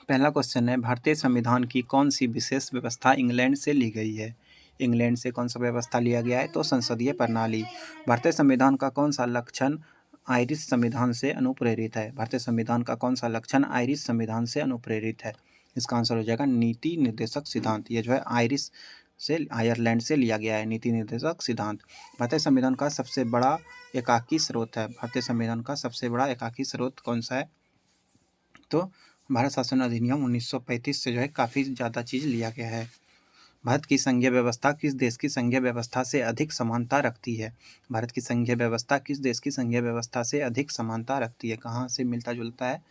पहला क्वेश्चन है, भारतीय संविधान की कौन सी विशेष व्यवस्था इंग्लैंड से ली गई है? इंग्लैंड से कौन सा व्यवस्था लिया गया है? तो संसदीय प्रणाली। भारतीय संविधान का कौन सा लक्षण आयरिश संविधान से अनुप्रेरित है? भारतीय संविधान का कौन सा लक्षण आयरिश संविधान से अनुप्रेरित है? इसका आंसर हो जाएगा नीति निर्देशक सिद्धांत। ये जो है आयरिश से, आयरलैंड से लिया गया है नीति निर्देशक सिद्धांत। भारतीय संविधान का सबसे बड़ा एकाकी स्रोत है। भारतीय संविधान का सबसे बड़ा एकाकी स्रोत कौन सा है? तो भारत शासन अधिनियम 1935 से जो है काफ़ी ज़्यादा चीज़ लिया गया है। भारत की संघीय व्यवस्था किस देश की संघीय व्यवस्था से अधिक समानता रखती है? भारत की संघीय व्यवस्था किस देश की संघीय व्यवस्था से अधिक समानता रखती है? कहाँ से मिलता जुलता है?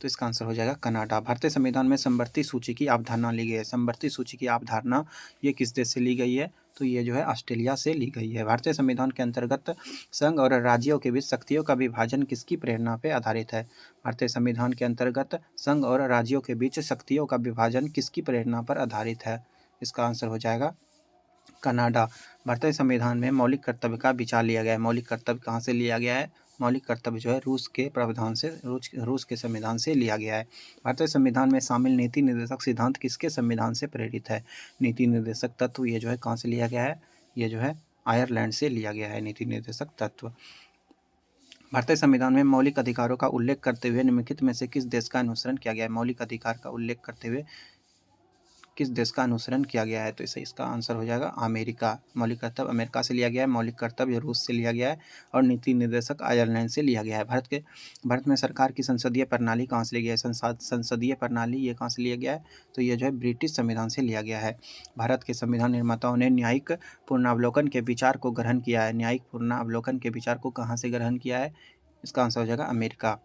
तो इसका आंसर हो जाएगा कनाडा। भारतीय संविधान में समवर्ती सूची की अवधारणा ली गई है। समवर्ती सूची की अवधारणा ये किस देश से ली गई है? तो ये जो है ऑस्ट्रेलिया से ली गई है। भारतीय संविधान के अंतर्गत संघ और राज्यों के बीच शक्तियों का विभाजन किसकी प्रेरणा पर आधारित है? भारतीय संविधान के अंतर्गत संघ और राज्यों के बीच शक्तियों का विभाजन किसकी प्रेरणा पर आधारित है? इसका आंसर हो जाएगा कनाडा। भारतीय संविधान में मौलिक कर्तव्य का विचार लिया गया है। मौलिक कर्तव्य कहाँ से लिया गया है? मौलिक कर्तव्य जो है रूस के प्रावधान से, रूस के संविधान से लिया गया है। भारतीय संविधान में शामिल नीति निर्देशक सिद्धांत किसके संविधान से प्रेरित है? नीति निर्देशक तत्व ये जो है कहाँ से लिया गया है? ये जो है आयरलैंड से लिया गया है नीति निर्देशक तत्व। भारतीय संविधान में मौलिक अधिकारों का उल्लेख करते हुए निम्नलिखित में से किस देश का अनुसरण किया गया है? मौलिक अधिकार का उल्लेख करते हुए किस देश का अनुसरण किया गया है? तो इसका आंसर हो जाएगा अमेरिका। मौलिक कर्तव्य अमेरिका से लिया गया है, मौलिक कर्तव्य रूस से लिया गया है और नीति निर्देशक आयरलैंड से लिया गया है। भारत में सरकार की संसदीय प्रणाली कहाँ से लिया गया है? संसदीय प्रणाली ये कहाँ से लिया गया है? तो ये जो है ब्रिटिश संविधान से लिया गया है। भारत के संविधान निर्माताओं ने न्यायिक पुनरावलोकन के विचार को ग्रहण किया है। न्यायिक पुनरावलोकन के विचार को कहाँ से ग्रहण किया है? इसका आंसर हो जाएगा अमेरिका।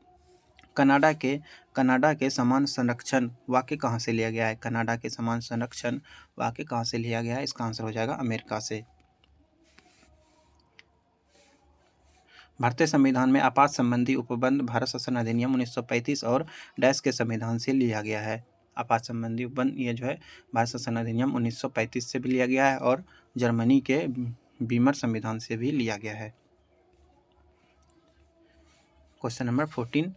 कनाडा के समान संरक्षण वाक्य कहाँ से लिया गया है? कनाडा के समान संरक्षण वाक्य कहाँ से लिया गया है? इसका आंसर हो जाएगा अमेरिका से। भारतीय संविधान में आपात संबंधी उपबंध भारत शासन अधिनियम 1935 और डैश के संविधान से लिया गया है। आपात संबंधी उपबंध ये जो है भारत शासन अधिनियम 1935 से भी लिया गया है और जर्मनी के बीमर संविधान से भी लिया गया है। क्वेश्चन नंबर 14,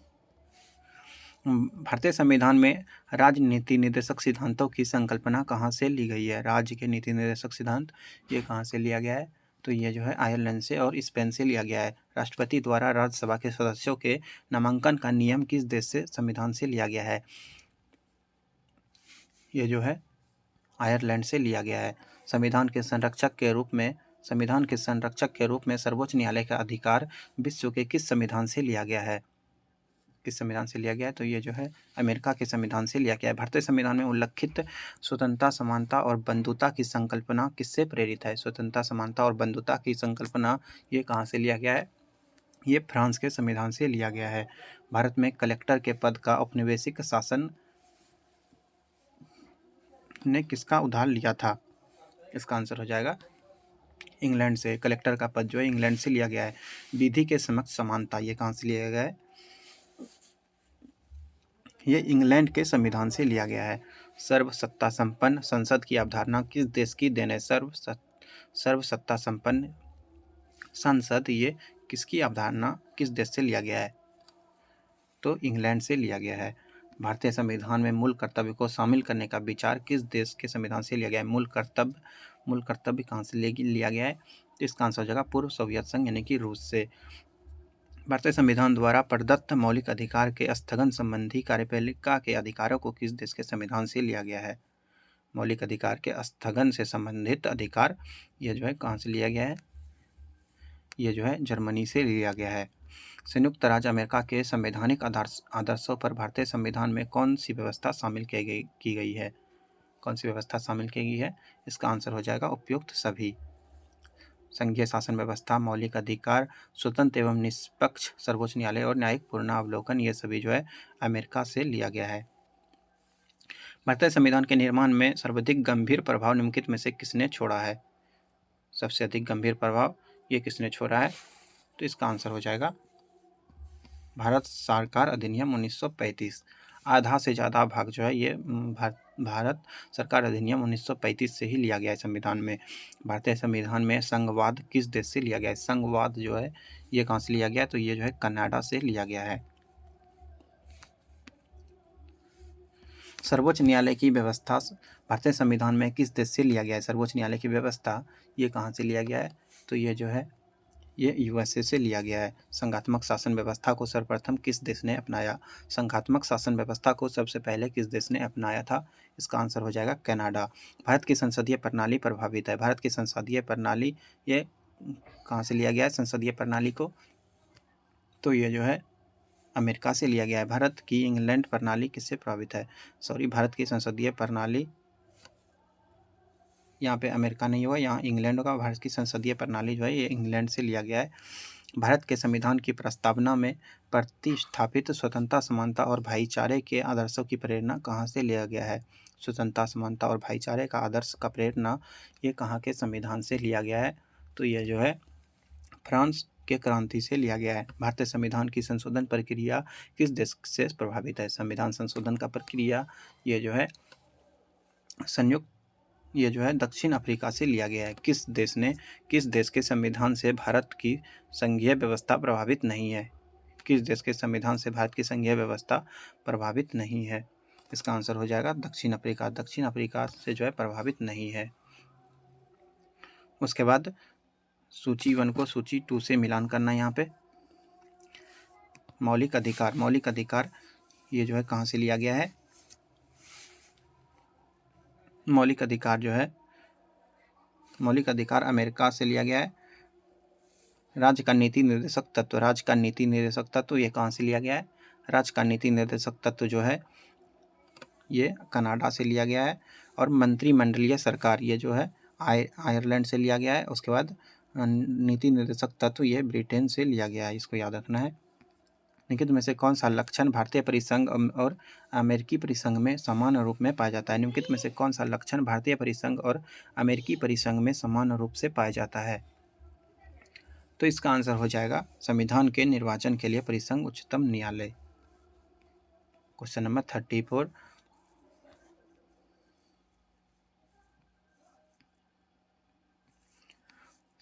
भारतीय संविधान में राज्य नीति निर्देशक सिद्धांतों की संकल्पना कहाँ से ली गई है? राज्य के नीति निर्देशक सिद्धांत ये कहाँ से लिया गया है? तो ये जो है आयरलैंड से और स्पेन से लिया गया है। राष्ट्रपति द्वारा राज्यसभा के सदस्यों के नामांकन का नियम किस देश से संविधान से लिया गया है? ये जो है आयरलैंड से लिया गया है। संविधान के संरक्षक के रूप में सर्वोच्च न्यायालय का अधिकार विश्व के किस संविधान से लिया गया है? किस संविधान से लिया गया है? तो ये जो है अमेरिका के संविधान से लिया गया है। भारतीय संविधान में उल्लिखित स्वतंत्रता, समानता और बंधुता की संकल्पना किससे प्रेरित है? स्वतंत्रता, समानता और बंधुता की संकल्पना ये कहाँ से लिया गया है? ये फ्रांस के संविधान से लिया गया है। भारत में कलेक्टर के पद का औपनिवेशिक शासन ने किसका उधार लिया था? इसका आंसर हो जाएगा इंग्लैंड से। कलेक्टर का पद जो है इंग्लैंड से लिया गया है। विधि के समक्ष समानता ये कहाँ से लिया गया है? ये इंग्लैंड के संविधान से लिया गया है। सर्वसत्ता संपन्न संसद की अवधारणा किस देश की देन है? सर्वसत्ता संपन्न संसद ये किसकी अवधारणा किस देश से लिया गया है? तो इंग्लैंड से लिया गया है। भारतीय संविधान में मूल कर्तव्य को शामिल करने का विचार किस देश के संविधान से लिया गया है? मूल कर्तव्य कहाँ से लिया गया है? तो इसका आंसर हो जाएगा पूर्व सोवियत संघ यानी कि रूस से। भारतीय संविधान द्वारा प्रदत्त मौलिक अधिकार के स्थगन संबंधी कार्यपालिका के अधिकारों को किस देश के संविधान से लिया गया है? मौलिक अधिकार के स्थगन से संबंधित अधिकार ये जो है कहाँ से लिया गया है? ये जो है जर्मनी से लिया गया है। संयुक्त राज्य अमेरिका के संवैधानिक आदर्शों पर भारतीय संविधान में कौन सी व्यवस्था शामिल की गई है? कौन सी व्यवस्था शामिल की गई है? इसका आंसर हो जाएगा उपयुक्त सभी। संघीय शासन व्यवस्था, मौलिक अधिकार, स्वतंत्र एवं निष्पक्ष सर्वोच्च न्यायालय और न्यायिक पुनरावलोकन ये सभी जो है अमेरिका से लिया गया है। भारतीय संविधान के निर्माण में सर्वाधिक गंभीर प्रभाव निम्नलिखित में से किसने छोड़ा है? सबसे अधिक गंभीर प्रभाव ये किसने छोड़ा है? तो इसका आंसर हो जाएगा भारत सरकार अधिनियम 1935। आधा से ज़्यादा भाग जो है ये भारत सरकार अधिनियम 1935 से ही लिया गया है संविधान में। भारतीय संविधान में संघवाद किस देश से लिया गया है? संघवाद जो है ये कहाँ से लिया गया है? तो ये जो है कनाडा से लिया गया है। सर्वोच्च न्यायालय की व्यवस्था भारतीय संविधान में किस देश से लिया गया है? सर्वोच्च न्यायालय की व्यवस्था ये कहाँ से लिया गया है? तो ये जो है ये यूएसए से लिया गया है। संघात्मक शासन व्यवस्था को सर्वप्रथम किस देश ने अपनाया? संघात्मक शासन व्यवस्था को सबसे पहले किस देश ने अपनाया था? इसका आंसर हो जाएगा कनाडा। भारत की संसदीय प्रणाली प्रभावित है। भारत की संसदीय प्रणाली ये कहाँ से लिया गया है संसदीय प्रणाली को? तो ये जो है अमेरिका से लिया गया है। भारत की इंग्लैंड प्रणाली किससे प्रभावित है? भारत की संसदीय प्रणाली यहाँ पे अमेरिका नहीं होगा, यहाँ इंग्लैंड होगा। भारत की संसदीय प्रणाली जो है ये इंग्लैंड से लिया गया है। भारत के संविधान की प्रस्तावना में प्रतिस्थापित स्वतंत्रता, समानता और भाईचारे के आदर्शों की प्रेरणा कहाँ से लिया गया है? स्वतंत्रता, समानता और भाईचारे का आदर्श का प्रेरणा ये कहाँ के संविधान से लिया गया है? तो ये जो है फ्रांस के क्रांति से लिया गया है। भारतीय संविधान की संशोधन प्रक्रिया किस देश से प्रभावित है? संविधान संशोधन का प्रक्रिया ये जो है दक्षिण अफ्रीका से लिया गया है। किस देश के संविधान से भारत की संघीय व्यवस्था प्रभावित नहीं है? किस देश के संविधान से भारत की संघीय व्यवस्था प्रभावित नहीं है? इसका आंसर हो जाएगा दक्षिण अफ्रीका। दक्षिण अफ्रीका से जो है प्रभावित नहीं है। उसके बाद सूची 1 को सूची 2 से मिलान करना है। यहाँ पे मौलिक अधिकार ये जो है कहाँ से लिया गया है? मौलिक अधिकार अमेरिका से लिया गया है। राज्य का नीति निर्देशक तत्व ये कहाँ से लिया गया है? राज्य का नीति निर्देशक तत्व जो है ये कनाडा से लिया गया है। और मंत्रिमंडलीय सरकार ये जो है आयरलैंड से लिया गया है। उसके बाद नीति निर्देशक तत्व ये ब्रिटेन से लिया गया है। इसको याद रखना है। निम्नलिखित में से कौन सा लक्षण भारतीय परिसंघ और अमेरिकी परिसंघ में समान रूप में पाया जाता है? निम्नलिखित में से कौन सा लक्षण भारतीय परिसंघ और अमेरिकी परिसंघ में समान रूप से पाया जाता है? तो इसका आंसर हो जाएगा संविधान के निर्वाचन के लिए परिसंघ उच्चतम न्यायालय। Question number 34।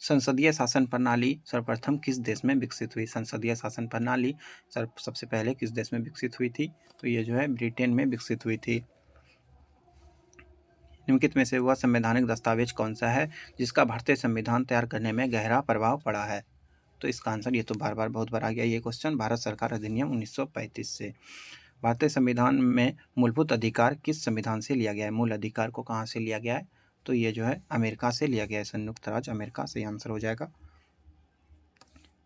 संसदीय शासन प्रणाली सर्वप्रथम किस देश में विकसित हुई? संसदीय शासन प्रणाली सबसे पहले किस देश में विकसित हुई थी? तो ये जो है ब्रिटेन में विकसित हुई थी। निम्नलिखित में से वह संवैधानिक दस्तावेज कौन सा है जिसका भारतीय संविधान तैयार करने में गहरा प्रभाव पड़ा है? तो इसका आंसर ये तो बार बार बहुत बार आ गया ये क्वेश्चन, भारत सरकार अधिनियम 1935 से। भारतीय संविधान में मूलभूत अधिकार किस संविधान से लिया गया है? मूल अधिकार को कहाँ से लिया गया है? तो ये जो है अमेरिका से लिया गया है, संयुक्त राज्य अमेरिका से आंसर हो जाएगा।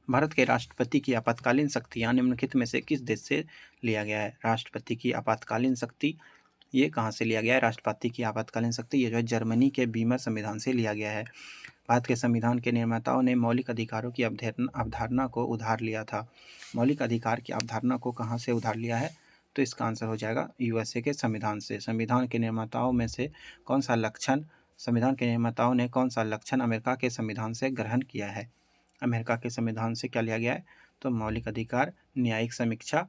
भारत के राष्ट्रपति की आपातकालीन शक्तियाँ निम्नलिखित में से किस देश से लिया गया है? राष्ट्रपति की आपातकालीन शक्ति ये कहाँ से लिया गया है? राष्ट्रपति की आपातकालीन शक्ति ये जो है जर्मनी के वीमर संविधान से लिया गया है। भारत के संविधान के निर्माताओं ने मौलिक अधिकारों की अवधारणा को उधार लिया था। मौलिक अधिकार की अवधारणा को कहाँ से उधार लिया है? तो इसका आंसर हो जाएगा यूएसए के संविधान से। संविधान के निर्माताओं में से संविधान के निर्माताओं ने कौन सा लक्षण अमेरिका के संविधान से ग्रहण किया है? अमेरिका के संविधान से क्या लिया गया है? तो मौलिक अधिकार, न्यायिक समीक्षा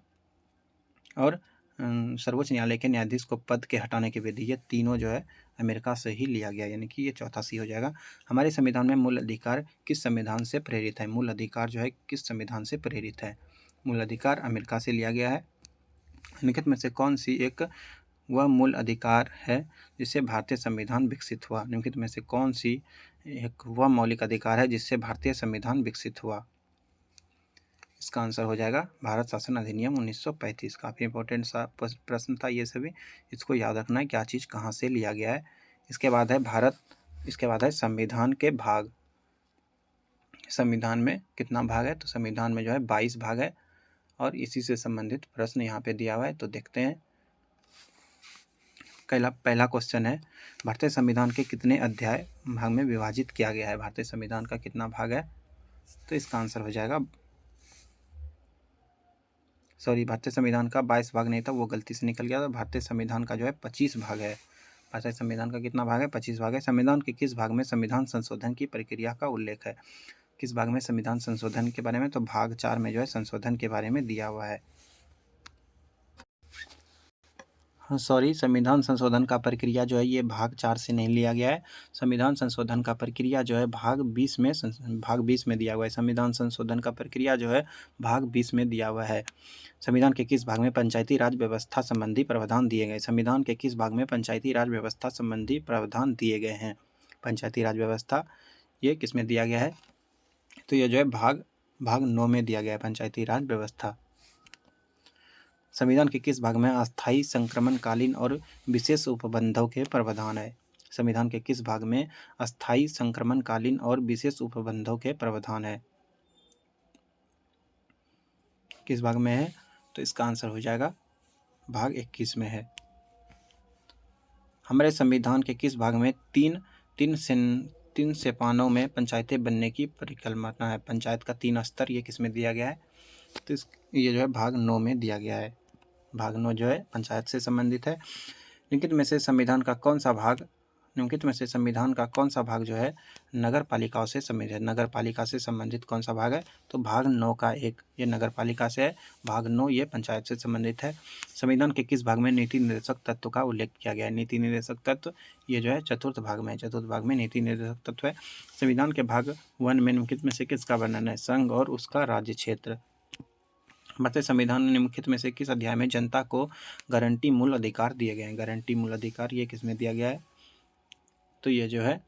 और सर्वोच्च न्यायालय के न्यायाधीश को पद के हटाने की विधि, ये तीनों जो है अमेरिका से ही लिया गया, यानी कि ये चौथा सी हो जाएगा। हमारे संविधान में मूल अधिकार किस संविधान से प्रेरित है? मूल अधिकार जो है किस संविधान से प्रेरित है? मूल अधिकार अमेरिका से लिया गया है। निम्नलिखित में से कौन सी एक वह मूल अधिकार है जिससे भारतीय संविधान विकसित हुआ? निम्नलिखित में से कौन सी एक वह मौलिक अधिकार है जिससे भारतीय संविधान विकसित हुआ? इसका आंसर हो जाएगा भारत शासन अधिनियम 1935। काफ़ी इंपॉर्टेंट सा प्रश्न था ये सभी, इसको याद रखना है क्या चीज़ कहाँ से लिया गया है। इसके बाद है संविधान के भाग। संविधान में कितना भाग है? तो संविधान में जो है 22 भाग है और इसी से संबंधित प्रश्न यहाँ पे दिया हुआ है, तो देखते हैं। पहला क्वेश्चन है भारतीय संविधान के कितने अध्याय भाग में विभाजित किया गया है? भारतीय संविधान का कितना भाग है? तो इसका आंसर हो जाएगा भारतीय संविधान का 22 भाग नहीं था, वो गलती से निकल गया था। भारतीय संविधान का जो है 25 भाग है। भारतीय संविधान का कितना भाग है? 25 भाग है। संविधान के किस भाग में संविधान संशोधन की प्रक्रिया का उल्लेख है? किस भाग में संविधान संशोधन के बारे में? तो भाग 4 में जो है संशोधन के बारे में दिया हुआ है। सॉरी, संविधान संशोधन का प्रक्रिया जो है ये भाग 4 से नहीं लिया गया है। संविधान संशोधन का प्रक्रिया जो है भाग 20 में दिया हुआ है। संविधान संशोधन का प्रक्रिया जो है भाग 20 में दिया हुआ है। संविधान के किस भाग में पंचायती राज व्यवस्था संबंधी प्रावधान दिए गए? संविधान के किस भाग में पंचायती राज व्यवस्था संबंधी प्रावधान दिए गए हैं? पंचायती राज व्यवस्था ये किस में दिया गया है? तो ये जो है भाग 9 में दिया गया है पंचायती राज व्यवस्था। संविधान के किस भाग में अस्थायी संक्रमणकालीन और विशेष उपबंधों के प्रावधान है? संविधान के किस भाग में अस्थायी संक्रमणकालीन और विशेष उपबंधों के प्रावधान है? किस भाग में है? तो इसका आंसर हो जाएगा भाग 21 में है। हमारे संविधान के किस भाग में तीन सेपानों में पंचायतें बनने की परिकल्पना है? पंचायत का 3 स्तर ये किस में दिया गया है? तो ये जो है भाग 9 में दिया गया है। भाग 9 जो है पंचायत से संबंधित है। निम्नलिखित में से संविधान का कौन सा भाग जो है नगर पालिकाओं से संबंधित है? नगर पालिका से संबंधित कौन सा भाग है? तो भाग 9 का 1 ये नगर पालिका से है। भाग 9 ये पंचायत से संबंधित है। संविधान के किस भाग में नीति निर्देशक तत्व का उल्लेख किया गया है? नीति निर्देशक तत्व ये जो है चतुर्थ भाग में नीति निर्देशक तत्व है। संविधान के भाग 1 में निम्नलिखित में से किसका वर्णन है? संघ और उसका राज्य क्षेत्र। भारतीय संविधान में निम्नलिखित में से किस अध्याय में जनता को गारंटी मूल अधिकार दिए गए हैं? गारंटी मूल अधिकार ये किस में दिया गया है? तो ये जो है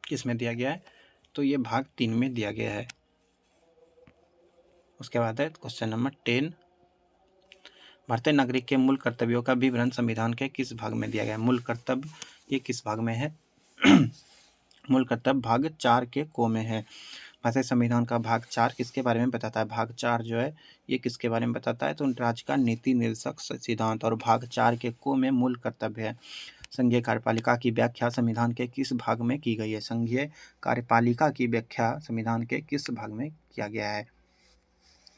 किस में दिया गया है? तो ये भाग 3 में दिया गया है। उसके बाद है क्वेश्चन नंबर 10। भारतीय नागरिक के मूल कर्तव्यों का विवरण संविधान के किस भाग में दिया गया है? मूल कर्तव्य ये किस भाग में है? मूल कर्तव्य भाग 4 के को में है। भारतीय संविधान का भाग 4 किसके बारे में बताता है? भाग 4 जो है ये किसके बारे में बताता है? तो राज्य का नीति निर्देशक सिद्धांत। और भाग 4 के को में मूल कर्तव्य है। संघीय कार्यपालिका की व्याख्या संविधान के किस भाग में की गई है? संघीय कार्यपालिका की व्याख्या संविधान के किस भाग में किया गया है?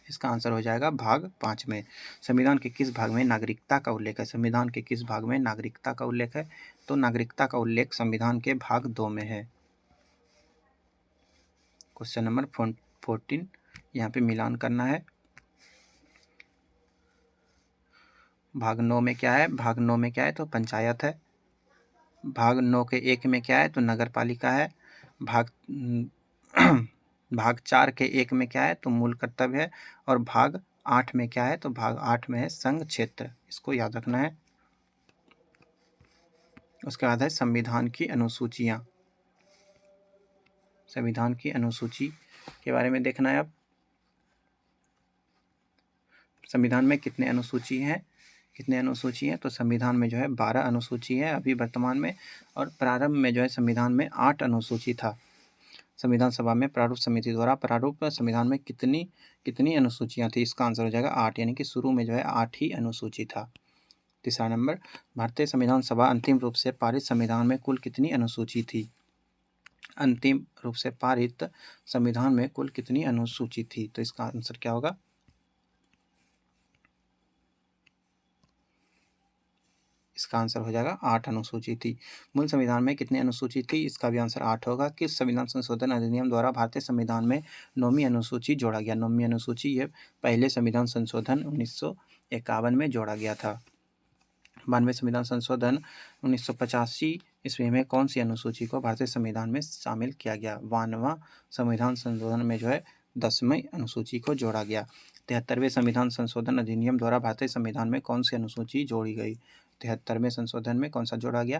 इसका आंसर हो जाएगा भाग 5 में। संविधान के किस भाग में नागरिकता का उल्लेख है? संविधान के किस भाग में नागरिकता का उल्लेख है? तो नागरिकता का उल्लेख संविधान के भाग 2 में है। क्वेश्चन नंबर 14 यहाँ पे मिलान करना है। भाग 9 में क्या है? भाग 9 में क्या है? तो पंचायत है। भाग 9 के 1 में क्या है? तो नगर पालिका है। भाग 4 के 1 में क्या है? तो मूल कर्तव्य है। और भाग 8 में क्या है? तो भाग 8 में है संघ क्षेत्र। इसको याद रखना है। उसके बाद है संविधान की अनुसूचियाँ। संविधान की अनुसूची के बारे में देखना है। अब संविधान में कितने अनुसूची हैं? तो संविधान में जो है 12 अनुसूची है अभी वर्तमान में। और प्रारंभ में जो है संविधान में 8 अनुसूची था। संविधान सभा में प्रारूप समिति द्वारा प्रारूप संविधान में कितनी अनुसूचियां थी? इसका आंसर हो जाएगा 8, यानी कि शुरू में जो है 8 ही अनुसूची था। तीसरा नंबर, भारतीय संविधान सभा अंतिम रूप से पारित संविधान में कुल कितनी अनुसूची थी? अंतिम रूप से पारित संविधान में कुल कितनी अनुसूची थी? तो इसका आंसर क्या होगा? इसका आंसर हो जाएगा 8 अनुसूची थी। मूल संविधान में कितनी अनुसूची थी? इसका भी आंसर 8 होगा। किस संविधान संशोधन अधिनियम द्वारा भारतीय संविधान में 9वीं अनुसूची जोड़ा गया? 9वीं अनुसूची ये पहले संविधान संशोधन 1951 में जोड़ा गया था। 92वें संविधान संशोधन 1985 ईस्वी में कौन सी अनुसूची को भारतीय संविधान में शामिल किया गया? 92वां संविधान संशोधन में जो है 10वीं अनुसूची को जोड़ा गया। 73वें संविधान संशोधन अधिनियम द्वारा भारतीय संविधान में कौन सी अनुसूची जोड़ी गई? 73वें संशोधन में कौन सा जोड़ा गया?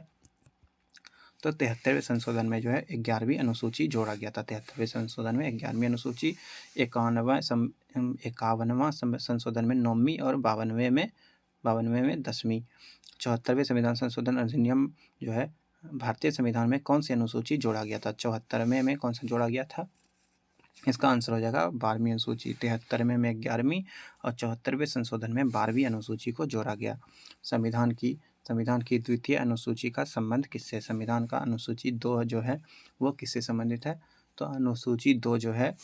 तो 73वें संशोधन में जो है 11वीं अनुसूची जोड़ा गया था। 73वें संशोधन में 11वीं अनुसूची, 51वां संशोधन में 9वीं और 52वें में 10वीं। 74वें संविधान संशोधन अधिनियम जो है भारतीय संविधान में कौन सी अनुसूची जोड़ा गया था? 74वें में कौन सा जोड़ा गया था? इसका आंसर हो जाएगा 12वीं अनुसूची। 73वें में 11वीं और 74वें संशोधन में 12वीं अनुसूची को जोड़ा गया। संविधान की द्वितीय अनुसूची का संबंध किससे? संविधान का अनुसूची 2 जो है वो किससे संबंधित है? तो अनुसूची 2 जो है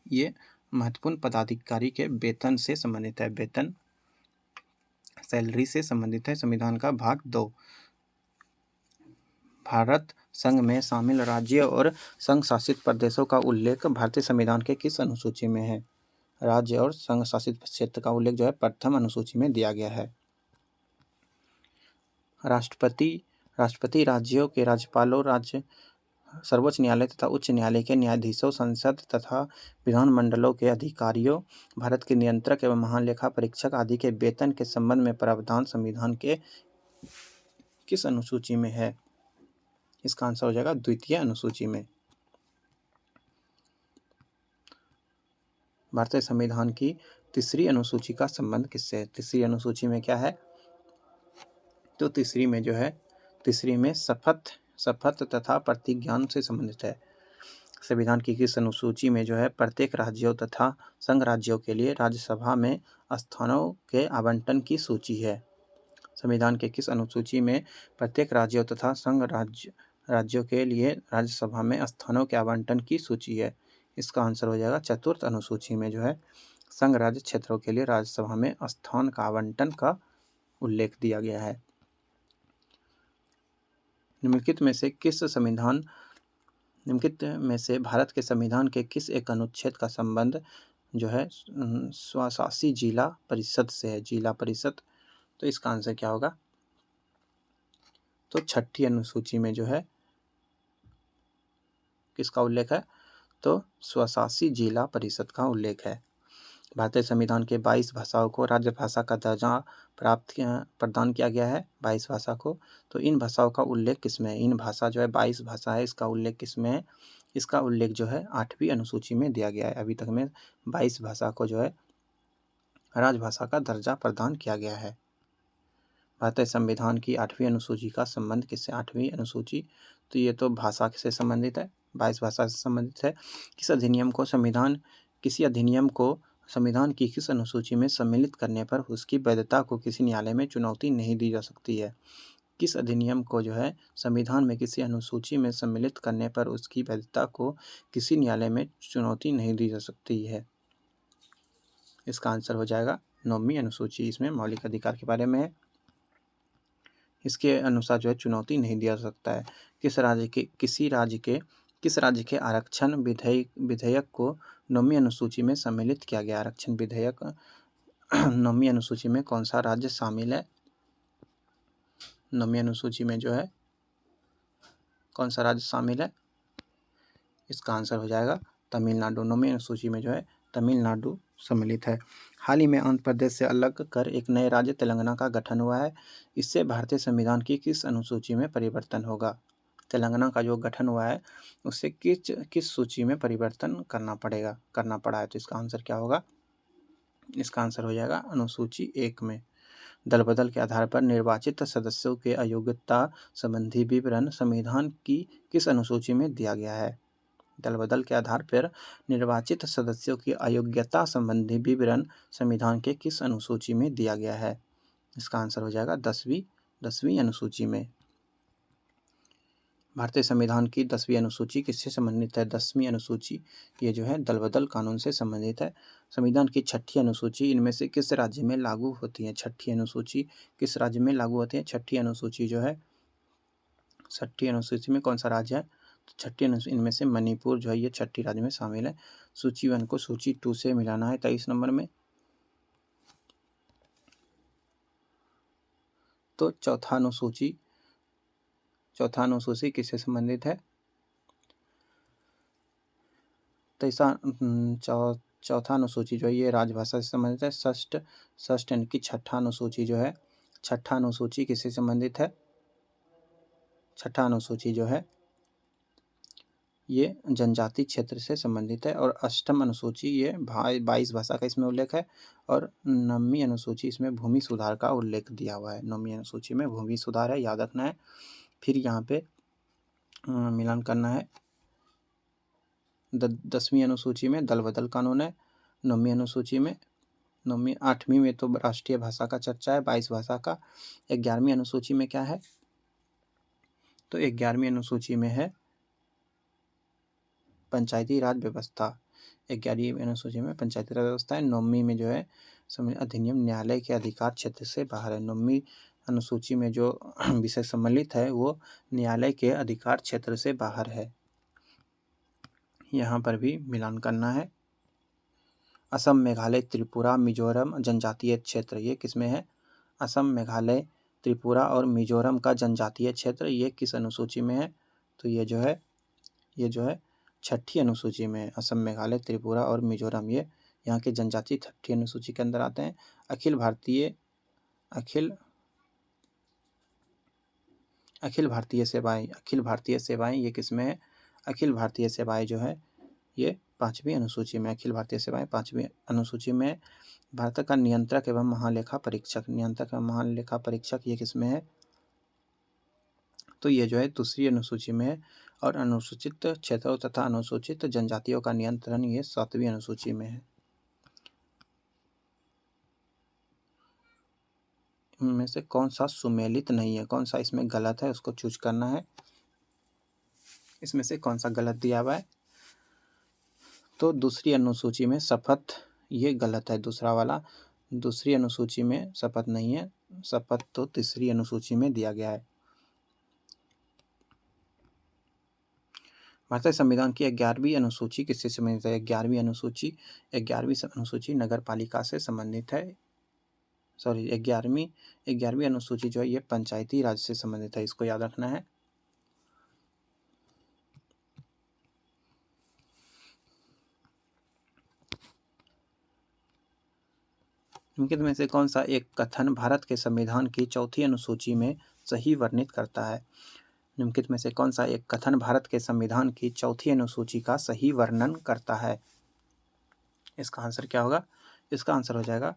ये महत्वपूर्ण पदाधिकारी के वेतन से संबंधित है। वेतन सैलरी से संबंधित है। संविधान का भाग 2, भारत संघ में शामिल राज्य और संघ शासित प्रदेशों का उल्लेख भारतीय संविधान के किस अनुसूची में है? राज्य और संघ शासित क्षेत्र का उल्लेख जो है प्रथम अनुसूची में दिया गया है। राष्ट्रपति राज्यों के राज्यपालों, राज्य सर्वोच्च न्यायालय तथा उच्च न्यायालय के न्यायाधीशों, संसद तथा विधानमंडलों के अधिकारियों, भारत के नियंत्रक एवं महालेखा परीक्षक आदि के वेतन के संबंध में प्रावधान संविधान के किस अनुसूची में है? इसका आंसर हो जाएगा द्वितीय अनुसूची में। भारतीय संविधान की तीसरी अनुसूची का संबंध किससे है? तीसरी अनुसूची में क्या है? तो तीसरी में जो है, तीसरी में शपथ तथा प्रतिज्ञान से संबंधित है। संविधान की किस अनुसूची में जो है प्रत्येक राज्यों तथा संघ राज्यों के लिए राज्यसभा में स्थानों के आवंटन की सूची है? संविधान के किस अनुसूची में प्रत्येक राज्यों तथा संघ राज्यों के लिए राज्यसभा में स्थानों के आवंटन की सूची है? इसका आंसर हो जाएगा चतुर्थ अनुसूची में जो है संघ राज्य क्षेत्रों के लिए राज्यसभा में स्थान का आवंटन का उल्लेख दिया गया है। निम्नलिखित में से भारत के संविधान के किस एक अनुच्छेद का संबंध जो है स्वशासी जिला परिषद से है? जिला परिषद, तो इसका आंसर क्या होगा? तो छठी अनुसूची में जो है किसका उल्लेख है? तो स्वशासी जिला परिषद का उल्लेख है। भारतीय संविधान के 22 भाषाओं को राजभाषा का दर्जा प्रदान किया गया है, 22 भाषा को। तो इन भाषाओं का उल्लेख किसमें है? इन भाषा जो है 22 भाषा है, इसका उल्लेख किसमें है? इसका उल्लेख जो है 8वीं अनुसूची में दिया गया है। अभी तक में 22 भाषा को जो है राजभाषा का दर्जा प्रदान किया गया है। भारतीय संविधान की 8वीं अनुसूची का संबंध किससे? 8वीं अनुसूची, तो ये तो भाषा से संबंधित है, 22 भाषा से संबंधित है। किसी अधिनियम को संविधान की किस अनुसूची में सम्मिलित करने पर उसकी वैधता को किसी न्यायालय में चुनौती नहीं दी जा सकती है? किस अधिनियम को जो है संविधान में किसी अनुसूची में सम्मिलित करने पर उसकी वैधता को किसी न्यायालय में चुनौती नहीं दी जा सकती है? इसका आंसर हो जाएगा 9वीं अनुसूची। इसमें मौलिक अधिकार के बारे में है, इसके अनुसार जो है चुनौती नहीं दिया जा सकता है। किस राज्य के आरक्षण विधेयक को 9वीं अनुसूची में सम्मिलित किया गया? आरक्षण विधेयक 9वीं अनुसूची में कौन सा राज्य शामिल है? 9वीं अनुसूची में जो है कौन सा राज्य शामिल है? इसका आंसर हो जाएगा तमिलनाडु। 9वीं अनुसूची में जो है तमिलनाडु सम्मिलित है। हाल ही में आंध्र प्रदेश से अलग कर एक नए राज्य तेलंगाना का गठन हुआ है। इससे भारतीय संविधान की किस अनुसूची में परिवर्तन होगा? तेलंगाना का जो गठन हुआ है उससे किस सूची में परिवर्तन करना पड़ा है? तो इसका आंसर क्या होगा? इसका आंसर हो जाएगा अनुसूची 1 में। दल बदल के आधार पर निर्वाचित सदस्यों के अयोग्यता संबंधी विवरण संविधान की किस अनुसूची में दिया गया है? दल बदल के आधार पर निर्वाचित सदस्यों की अयोग्यता संबंधी विवरण संविधान के किस अनुसूची में दिया गया है? इसका आंसर हो जाएगा 10वीं अनुसूची में। भारतीय संविधान की 10वीं अनुसूची किससे संबंधित है? 10वीं अनुसूची ये जो है दल बदल कानून से संबंधित है। संविधान की छठी अनुसूची इनमें से किस राज्य में लागू होती है? छठी अनुसूची किस राज्य में लागू होती है? छठी अनुसूची जो है, छठी अनुसूची में कौन सा राज्य है? तो छठी अनुसूची इनमें से मणिपुर जो है ये छठी राज्य में शामिल है। सूची 1 को सूची 2 से मिलाना है 23 नंबर में। तो चौथा अनुसूची किससे संबंधित है? चौथा अनुसूची जो है ये राजभाषा से संबंधित है। षष्ठ यानी कि छठा अनुसूची जो है, छठा अनुसूची किससे संबंधित है? छठा अनुसूची जो है ये जनजाति क्षेत्र से संबंधित है। और अष्टम अनुसूची ये 22 भाषा का इसमें उल्लेख है। और 9वीं अनुसूची इसमें भूमि सुधार का उल्लेख दिया हुआ है। 9वीं अनुसूची में भूमि सुधार है, याद रखना है। फिर यहाँ पे मिलान करना है। 10वीं अनुसूची में दल बदल कानून है। 9वीं अनुसूची में 8वीं में तो राष्ट्रीय भाषा का चर्चा है, 22 भाषा का। 11वीं अनुसूची में क्या है? तो 11वीं अनुसूची में है पंचायती राज व्यवस्था। 11वीं अनुसूची में पंचायती राज व्यवस्था है। 9वीं में जो है अधिनियम न्यायालय के अधिकार क्षेत्र से बाहर है। 9वीं अनुसूची में जो विषय सम्मिलित है वो न्यायालय के अधिकार क्षेत्र से बाहर है। यहाँ पर भी मिलान करना है। असम, मेघालय, त्रिपुरा, मिजोरम जनजातीय क्षेत्र ये किसमें है? असम, मेघालय, त्रिपुरा और मिजोरम का जनजातीय क्षेत्र ये किस अनुसूची में है? तो ये जो है 6ठी अनुसूची में है। असम, मेघालय, त्रिपुरा और मिजोरम ये यहाँ के जनजाति 6ठी अनुसूची के अंदर आते हैं। अखिल भारतीय सेवाएं ये किस में है? अखिल भारतीय सेवाएं जो है ये 5वीं अनुसूची में। अखिल भारतीय सेवाएं 5वीं अनुसूची में। भारत का नियंत्रक एवं महालेखा परीक्षक ये किस में है? तो ये जो है 2री अनुसूची में है। और अनुसूचित क्षेत्रों तथा अनुसूचित जनजातियों का नियंत्रण ये 7वीं अनुसूची में है। इनमें से कौन सा सुमेलित नहीं है, कौन सा इसमें गलत है, उसको चूज करना है। इसमें से कौन सा गलत दिया हुआ है? तो 2री अनुसूची में शपथ ये गलत है, दूसरा वाला। 2री अनुसूची में शपथ नहीं है, शपथ तो 3री अनुसूची में दिया गया है। भारतीय संविधान की 11वीं अनुसूची किससे संबंधित है? 11वीं अनुसूची नगर पालिका से संबंधित है। सॉरी 11वीं अनुसूची जो है ये पंचायती राज से संबंधित है, इसको याद रखना है। निम्नलिखित में से कौन सा एक कथन भारत के संविधान की 4थी अनुसूची में सही वर्णित करता है? निम्नलिखित में से कौन सा एक कथन भारत के संविधान की 4थी अनुसूची का सही वर्णन करता है? इसका आंसर क्या होगा? इसका आंसर हो जाएगा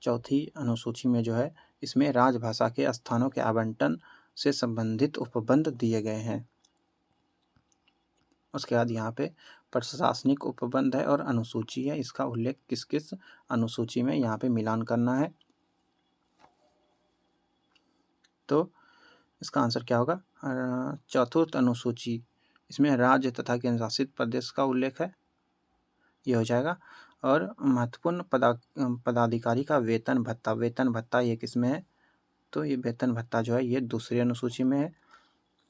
4थी अनुसूची में जो है इसमें राजभाषा के स्थानों के आवंटन से संबंधित उपबंध दिए गए हैं। उसके बाद यहाँ पे प्रशासनिक उपबंध है और अनुसूची है, इसका उल्लेख किस किस अनुसूची में यहाँ पे मिलान करना है। तो इसका आंसर क्या होगा? 4th अनुसूची, इसमें राज्य तथा केंद्र शासित प्रदेश का उल्लेख है, ये हो जाएगा। और महत्वपूर्ण पदाधिकारी का वेतन भत्ता ये किस में है? तो ये वेतन भत्ता जो है ये 2री अनुसूची में है।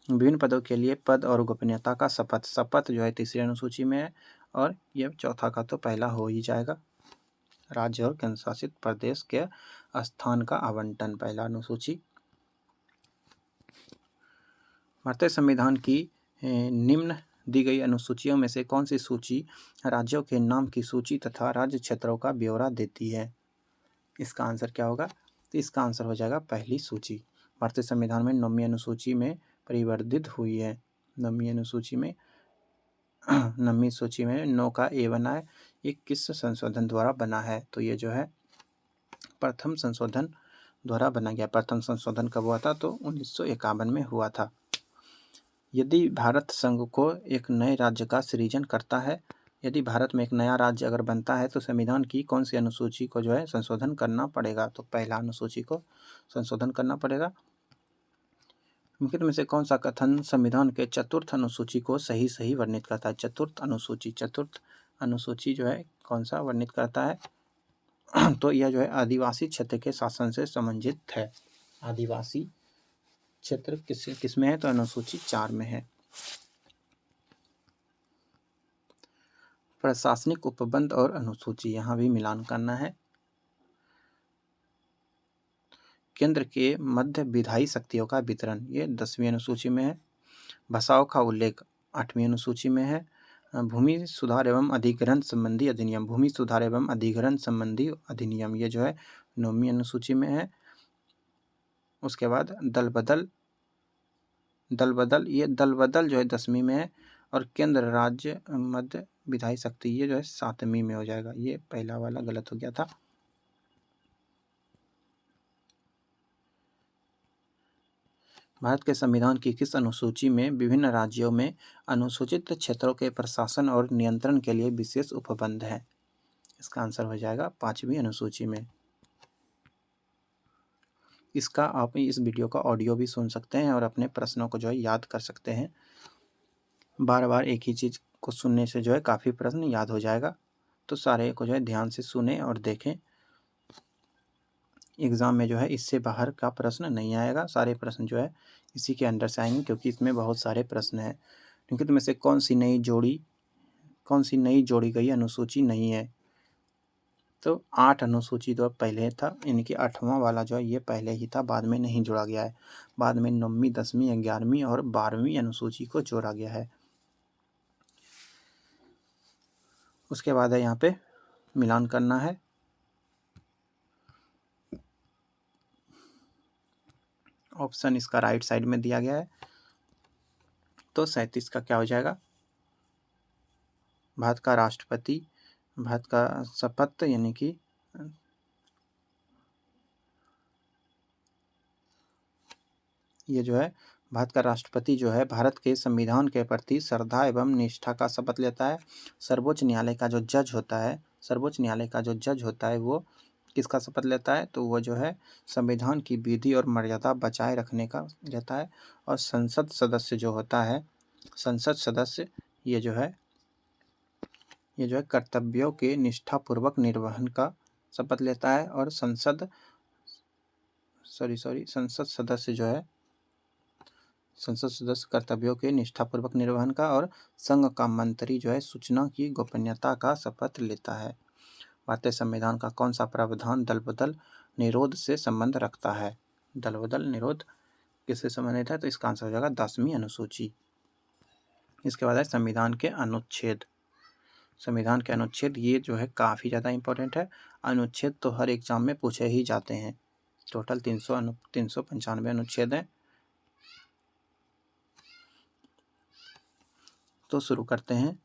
विभिन्न पदों के लिए पद और गोपनीयता का शपथ जो है 3री अनुसूची में है। और ये चौथा का तो पहला हो ही जाएगा, राज्य और केंद्र शासित प्रदेश के स्थान का आवंटन, पहला अनुसूची। भारतीय संविधान की निम्न दी गई अनुसूचियों में से कौन सी सूची राज्यों के नाम की सूची तथा राज्य क्षेत्रों का ब्यौरा देती है? इसका आंसर क्या होगा? तो इसका आंसर हो जाएगा पहली सूची। भारतीय संविधान में 9वीं अनुसूची में परिवर्तित हुई है। 9वीं अनुसूची में 9 का ए बना है, ये किस संशोधन द्वारा बना है? तो ये जो है प्रथम संशोधन द्वारा बना गया। प्रथम संशोधन कब हुआ था? तो 1951 में हुआ था। यदि भारत संघ को एक नए राज्य का सृजन करता है, यदि भारत में एक नया राज्य अगर बनता है तो संविधान की कौन सी अनुसूची को जो है संशोधन करना पड़ेगा? तो पहला अनुसूची को संशोधन करना पड़ेगा। निम्नलिखित में से कौन सा कथन संविधान के 4th अनुसूची को सही वर्णित करता है? 4th अनुसूची जो है कौन सा वर्णित करता है? तो यह जो है आदिवासी क्षेत्र के शासन से संबंधित है। आदिवासी क्षेत्र किस में है? तो अनुसूची 4 में है। प्रशासनिक उपबंध और अनुसूची यहाँ भी मिलान करना है। केंद्र के मध्य विधायी शक्तियों का वितरण ये 10वीं अनुसूची में है। भाषाओं का उल्लेख 8वीं अनुसूची में है। भूमि सुधार एवं अधिग्रहण संबंधी अधिनियम ये जो है 9वीं अनुसूची में है। उसके बाद दल बदल जो है 10वीं में है। और केंद्र राज्य मध्य विधायी शक्ति ये जो है 7वीं में हो जाएगा। ये पहला वाला गलत हो गया था। भारत के संविधान की किस अनुसूची में विभिन्न राज्यों में अनुसूचित क्षेत्रों के प्रशासन और नियंत्रण के लिए विशेष उपबंध है? इसका आंसर हो जाएगा 5वीं अनुसूची में। इसका आप इस वीडियो का ऑडियो भी सुन सकते हैं और अपने प्रश्नों को जो है याद कर सकते हैं। बार बार एक ही चीज़ को सुनने से जो है काफ़ी प्रश्न याद हो जाएगा। तो सारे को जो है ध्यान से सुने और देखें। एग्ज़ाम में जो है इससे बाहर का प्रश्न नहीं आएगा, सारे प्रश्न जो है इसी के अंडर से आएंगे, क्योंकि इसमें बहुत सारे प्रश्न हैं। निम्नलिखित में से कौन सी नई जोड़ी गई अनुसूची नहीं है? तो 8 अनुसूची तो पहले था, यानी कि 8वां वाला जो है ये पहले ही था, बाद में नहीं जोड़ा गया है। बाद में 9वीं, 10वीं, 11वीं और 12वीं अनुसूची को जोड़ा गया है। उसके बाद है यहाँ पे मिलान करना है। ऑप्शन इसका राइट साइड में दिया गया है। तो 37 का क्या हो जाएगा? भारत का राष्ट्रपति, भारत का शपथ, यानी कि ये जो है भारत का राष्ट्रपति जो है भारत के संविधान के प्रति श्रद्धा एवं निष्ठा का शपथ लेता है। सर्वोच्च न्यायालय का जो जज होता है, सर्वोच्च न्यायालय का जो जज होता है वो किसका शपथ लेता है? तो वो जो है संविधान की विधि और मर्यादा बचाए रखने का लेता है। और संसद सदस्य जो होता है, संसद सदस्य ये जो है कर्तव्यों के निष्ठापूर्वक निर्वहन का शपथ लेता है। और संसद सदस्य जो है संसद सदस्य कर्तव्यों के निष्ठापूर्वक निर्वहन का, और संघ का मंत्री जो है सूचना की गोपनीयता का शपथ लेता है। भारतीय संविधान का कौन सा प्रावधान दल बदल निरोध से संबंध रखता है? दल बदल निरोध किससे संबंधित है? तो इसका आंसर हो जाएगा 10वीं अनुसूची। इसके बाद है संविधान के अनुच्छेद। संविधान के अनुच्छेद ये जो है काफ़ी ज़्यादा इंपॉर्टेंट है। अनुच्छेद तो हर एग्जाम में पूछे ही जाते हैं। टोटल 395 अनुच्छेद हैं। तो शुरू करते हैं।